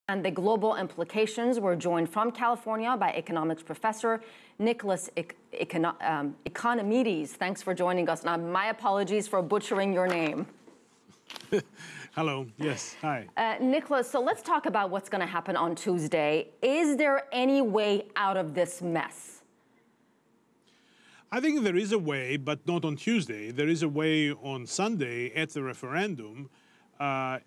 and the global implications. We're joined from California by economics professor Nicholas Economides. Thanks for joining us. Now, my apologies for butchering your name. Hello. Yes. Hi. Nicholas, so let's talk about what's going to happen on Tuesday. Is there any way out of this mess? I think there is a way, but not on Tuesday. There is a way on Sunday at the referendum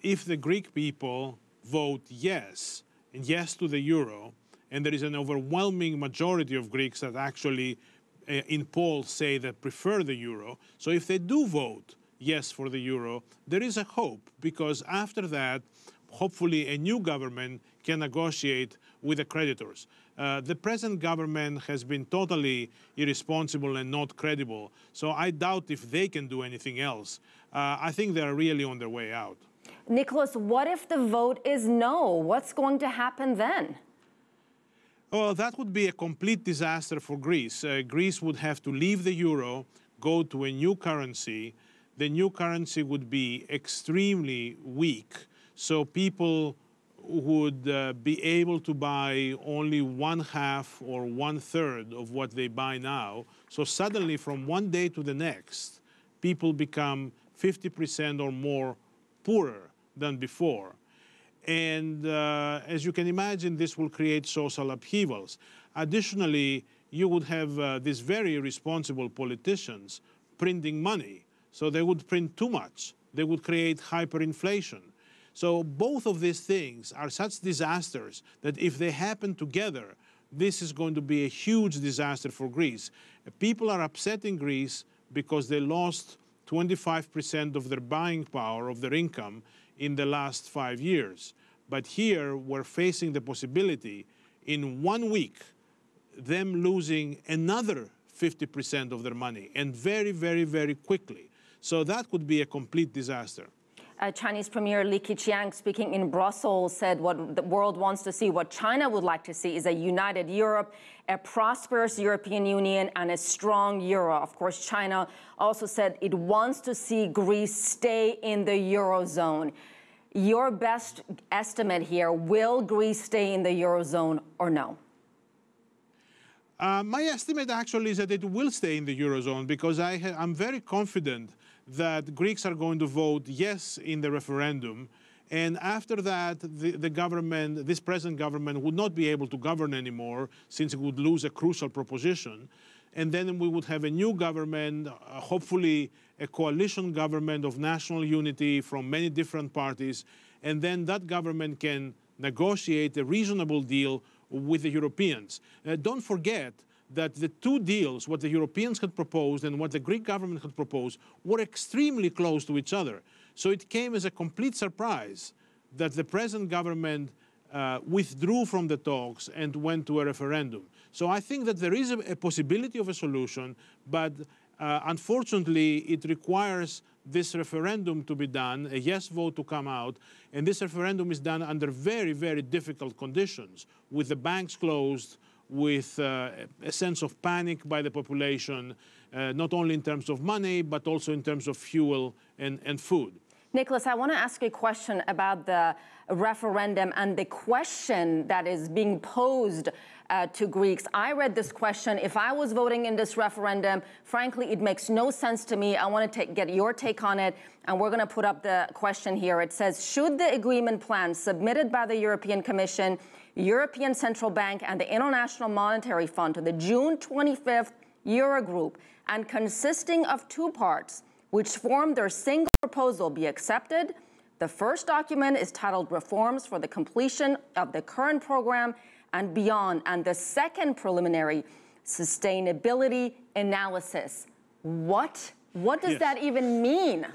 if the Greek people vote yes, and yes to the euro, and there is an overwhelming majority of Greeks that actually in polls say that prefer the euro. So if they do vote yes for the euro, there is a hope, because after that, hopefully a new government can negotiate with the creditors. The present government has been totally irresponsible and not credible, so I doubt if they can do anything else. I think they are really on their way out. Nicholas, what if the vote is no? What's going to happen then? Well, that would be a complete disaster for Greece. Greece would have to leave the euro, go to a new currency. The new currency would be extremely weak, so people would be able to buy only 1/2 or 1/3 of what they buy now. So suddenly, from one day to the next, people become 50% or more poorer than before. And as you can imagine, this will create social upheavals. Additionally, you would have these very irresponsible politicians printing money. So they would print too much. They would create hyperinflation. So both of these things are such disasters that if they happen together, this is going to be a huge disaster for Greece. People are upset in Greece because they lost 25% of their buying power, of their income, in the last 5 years. But here we're facing the possibility in 1 week, them losing another 50% of their money, and very, very, very quickly. So that could be a complete disaster. Chinese Premier Li Keqiang, speaking in Brussels, said what the world wants to see, what China would like to see, is a united Europe, a prosperous European Union, and a strong euro. Of course, China also said it wants to see Greece stay in the eurozone. Your best estimate here, will Greece stay in the eurozone or no? My estimate actually is that it will stay in the eurozone, because I'm very confident that Greeks are going to vote yes in the referendum, and after that the government, this present government, would not be able to govern anymore, since it would lose a crucial proposition, and then we would have a new government, hopefully a coalition government of national unity from many different parties, and then that government can negotiate a reasonable deal with the Europeans. Don't forget that the two deals, what the Europeans had proposed and what the Greek government had proposed, were extremely close to each other. So it came as a complete surprise that the present government withdrew from the talks and went to a referendum. So I think that there is a possibility of a solution, but unfortunately it requires this referendum to be done, a yes vote to come out, and this referendum is done under very, very difficult conditions, with the banks closed, with a sense of panic by the population, not only in terms of money, but also in terms of fuel and food. Nicholas, I want to ask you a question about the referendum and the question that is being posed to Greeks. I read this question. If I was voting in this referendum, frankly, it makes no sense to me. I want to get your take on it, and we're going to put up the question here. It says, should the agreement plan submitted by the European Commission, European Central Bank, and the International Monetary Fund to the June 25th Eurogroup, and consisting of two parts, which form their single proposal, be accepted? The first document is titled Reforms for the Completion of the Current Program and Beyond, and the second preliminary, Sustainability Analysis. What does that even mean?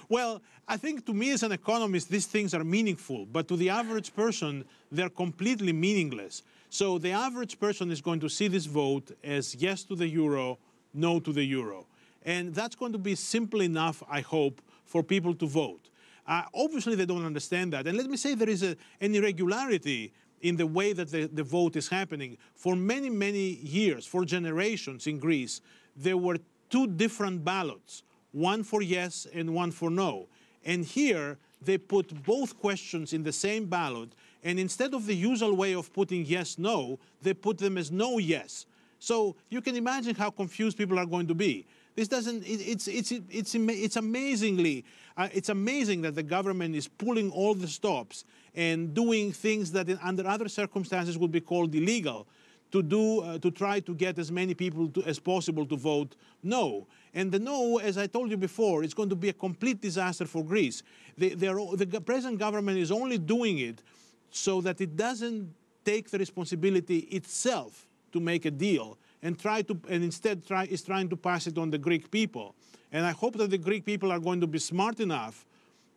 Well, I think to me as an economist, these things are meaningful, but to the average person, they're completely meaningless. So the average person is going to see this vote as yes to the euro, no to the euro. And that's going to be simple enough, I hope, for people to vote. Obviously, they don't understand that. And let me say there is an irregularity in the way that the vote is happening. For many, many years, for generations in Greece, there were two different ballots, one for yes and one for no. And here, they put both questions in the same ballot, and instead of the usual way of putting yes, no, they put them as no, yes. So you can imagine how confused people are going to be. This doesn't, it's amazing that the government is pulling all the stops and doing things that under other circumstances would be called illegal to try to get as many people as possible to vote no. And the no, as I told you before, it's going to be a complete disaster for Greece. The present government is only doing it so that it doesn't take the responsibility itself to make a deal and instead is trying to pass it on the Greek people. And I hope that the Greek people are going to be smart enough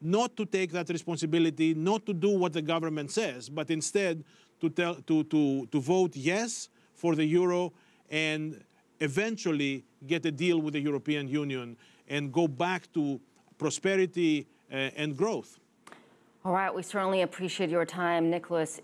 not to take that responsibility, not to do what the government says, but instead to vote yes for the euro and eventually get a deal with the European Union and go back to prosperity and growth. All right, we certainly appreciate your time, Nicholas